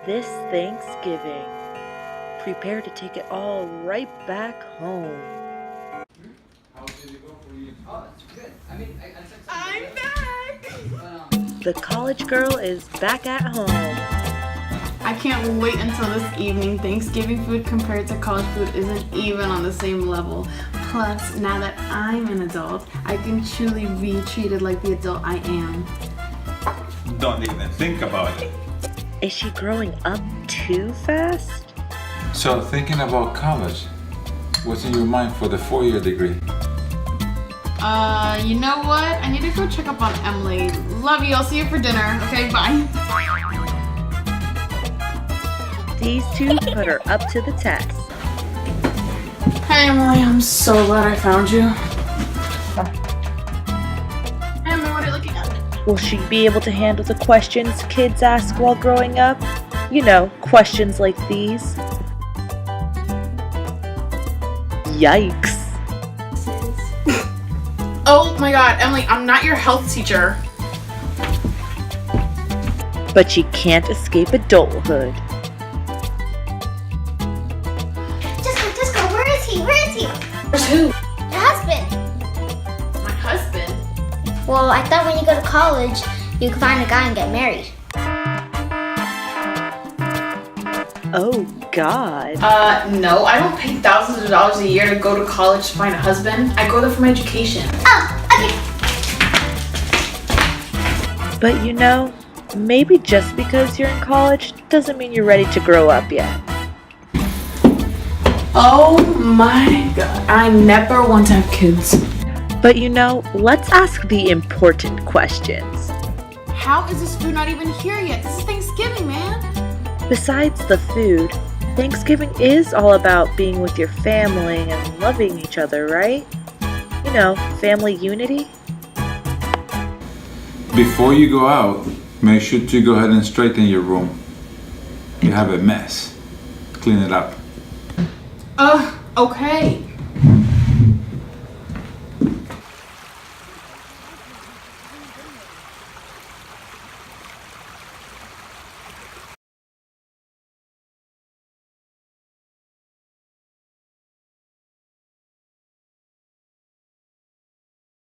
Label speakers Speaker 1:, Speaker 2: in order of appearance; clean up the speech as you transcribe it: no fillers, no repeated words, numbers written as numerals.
Speaker 1: This Thanksgiving, prepare to take it all right back home.
Speaker 2: I'm back!
Speaker 1: The college girl is back at home.
Speaker 2: I can't wait until this evening. Thanksgiving food compared to college food isn't even on the same level. Plus, now that I'm an adult, I can truly be treated like the adult I am.
Speaker 3: Don't even think about it.
Speaker 1: Is she growing up too fast?
Speaker 3: So, thinking about college, what's in your mind for the 4-year degree?
Speaker 2: You know what? I need to go check up on Emily. Love you. I'll see you for dinner. Okay, bye.
Speaker 1: These two put her up to the test.
Speaker 2: Hey, Emily. I'm so glad I found you. Hey, Emily, what are you looking at?
Speaker 1: Will she be able to handle the questions kids ask while growing up? You know, questions like these. Yikes.
Speaker 2: Oh my god, Emily, I'm not your health teacher.
Speaker 1: But she can't escape adulthood.
Speaker 4: Disco, where is he? Where is he?
Speaker 2: Where's who?
Speaker 4: Your husband.
Speaker 2: My husband?
Speaker 4: Well, I thought when you go to college, you could find a guy and get married.
Speaker 1: Oh, God.
Speaker 2: No, I don't pay thousands of dollars a year to go to college to find a husband. I go there for my education.
Speaker 4: Oh, okay.
Speaker 1: But you know, maybe just because you're in college doesn't mean you're ready to grow up yet.
Speaker 2: Oh my god, I never want to have kids.
Speaker 1: But you know, let's ask the important questions.
Speaker 2: How is this food not even here yet? This is Thanksgiving, man.
Speaker 1: Besides the food, Thanksgiving is all about being with your family and loving each other, right? You know, family unity.
Speaker 3: Before you go out, make sure to go ahead and straighten your room. You have a mess. Clean it up.
Speaker 2: Okay.